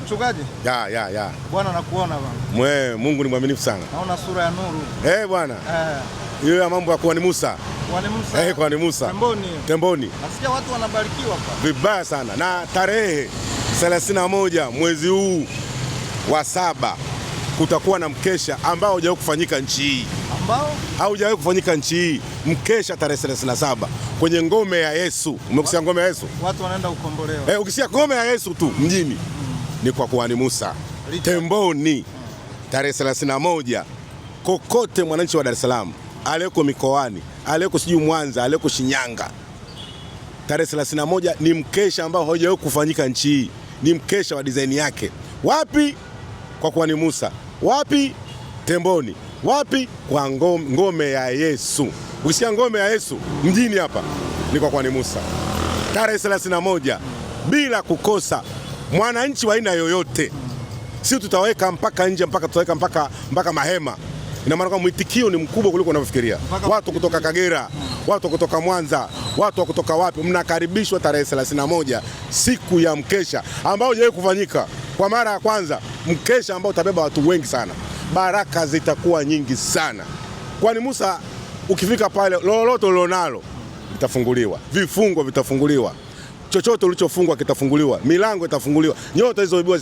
Mchungaji? Ya. Bwana nakuona bwana. Mungu ni mwaminifu sana. Naona sura ya nuru. Bwana. Hiyo mambo ya kuhani Musa. Kuhani Musa. Kuhani Musa. Temboni. Nasikia watu wanabarikiwa hapa. Vibaya sana. Na tarehe 31 mwezi huu wa 7 kutakuwa na mkesha ambao haujawahi kufanyika nchi hii. Haujawahi kufanyika nchi hii. Mkesha tarehe 37 kwenye ngome ya Yesu. Umekusikia ngome ya Yesu? Watu wanaenda kukombolewa. Ukisikia ngome ya Yesu tu mjini ni kwa kuhani Musa. Temboni tarehe 31. Kokote mwananchi wa Dar es Salaam, aliyeko mikoani, aliyeko sijui Mwanza, aliyeko Shinyanga, tarehe 31 ni mkesha ambao haujawahi kufanyika nchi hii. Ni mkesha wa design yake. Wapi? Kwa kuhani Musa. Wapi? Temboni. Wapi? Kwa ngome ya Yesu. Ukisikia ngome ya Yesu mjini hapa ni kwa kuhani Musa. Tarehe 31 bila kukosa. Mwananchi wa aina yoyote. Si tutaweka mpaka nje, tutaweka mpaka mahema. Ina maana kwa mwitikio ni mkubwa kuliko unavyofikiria. Watu kutoka Kagera, watu kutoka Mwanza, watu kutoka wapi, mnakaribishwa tarehe 31 siku ya mkesha ambao haujawahi kufanyika. Kwa mara ya kwanza mkesha ambao utabeba watu wengi sana. Baraka zitakuwa nyingi sana. Kwani Musa ukifika pale lolote ulilonalo litafunguliwa. Vifungo vitafunguliwa. Chochote ulichofungwa kitafunguliwa, milango itafunguliwa, nyota hizo ibiwa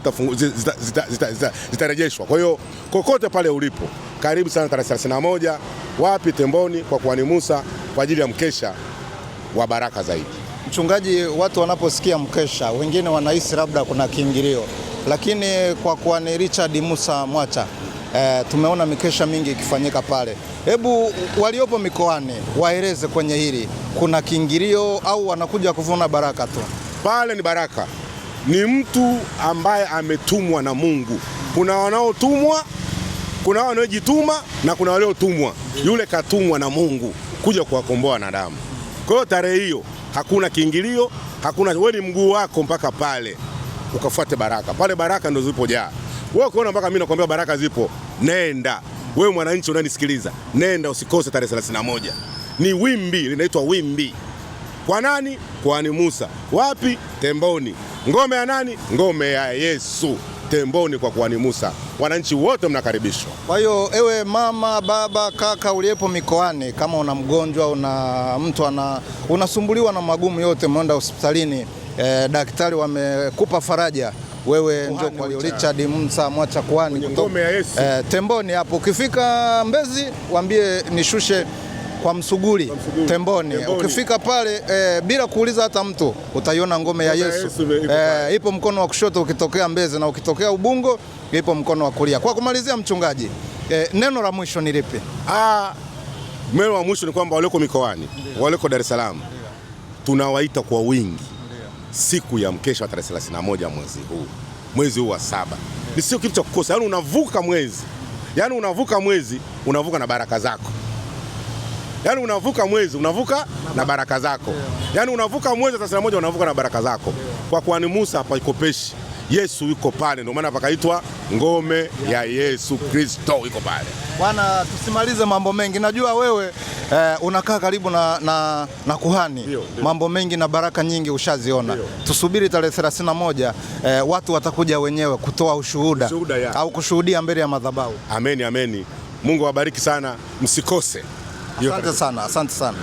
zitarejeshwa. Kwa hiyo kokote pale ulipo, karibu sana tarehe 31. Wapi? Temboni kwa kuhani Musa kwa ajili ya mkesha wa baraka zaidi. Mchungaji, watu wanaposikia mkesha wengine wanahisi labda kuna kiingilio, lakini kwa kuhani Richard Musa Mwacha tumeona mikesha mingi ikifanyika pale. Hebu waliopo mikoani waeleze kwenye hili, kuna kiingilio au wanakuja kuvuna baraka tu? Pale ni baraka, ni mtu ambaye ametumwa na Mungu. Kuna wanaotumwa, kuna wanaojituma na kuna waliotumwa. Yule katumwa na Mungu kuja kuwakomboa wanadamu. Kwa hiyo tarehe hiyo hakuna kiingilio, hakuna, wewe ni mguu wako mpaka pale ukafuate baraka. Pale baraka ndio zilipojaa. Wewe ukiona mpaka mimi nakwambia baraka zipo, nenda. Wewe mwananchi unanisikiliza, nenda usikose tarehe 31. Ni wimbi, linaitwa wimbi. Kwa nani? Kuhani Musa. Wapi? Temboni. Ngome ya nani? Ngome ya Yesu. Temboni kwa kuhani Musa. Wananchi wote mnakaribishwa. Kwa hiyo ewe mama, baba, kaka uliyepo mikoani, kama una mgonjwa, una mtu unasumbuliwa na magumu yote, mwenda hospitalini, daktari wamekupa faraja, wewe njoo kwa Richard Musa Mwacha kuhani ngome ya Yesu. Temboni hapo. Ukifika Mbezi waambie nishushe kwa Msuguri. Temboni. Ukifika pale bila kuuliza hata mtu utaiona ngome ya Yesu. Ipo mkono wa kushoto ukitokea Mbezi, na ukitokea Ubungo ipo mkono wa kulia. Kwa kumalizia, mchungaji, neno la mwisho ni lipi? Neno la mwisho ni kwamba walioko mikoani, walioko Dar es Salaam, tunawaita kwa wingi siku ya mkesha wa tarehe 31 mwezi huu wa 7. Ni sio kitu cha kukosa. Yaani unavuka mwezi. Yaani unavuka mwezi, unavuka na baraka zako. Yaani unavuka mwezi, unavuka na baraka zako. Yaani unavuka mwezi wa 31 unavuka na baraka zako. Kwa kuhani Musa hapa ikopeshi. Yesu yuko pale, ndio maana pakaitwa ngome ya Yesu Kristo, yuko pale. Bwana, tusimalize mambo mengi. Najua wewe unakaa karibu na kuhani. Dio. Mambo mengi na baraka nyingi ushaziona. Dio. Tusubiri tarehe 31, watu watakuja wenyewe kutoa ushuhuda au kushuhudia mbele ya madhabahu. Ameni. Mungu awabariki sana, msikose. Asante sana.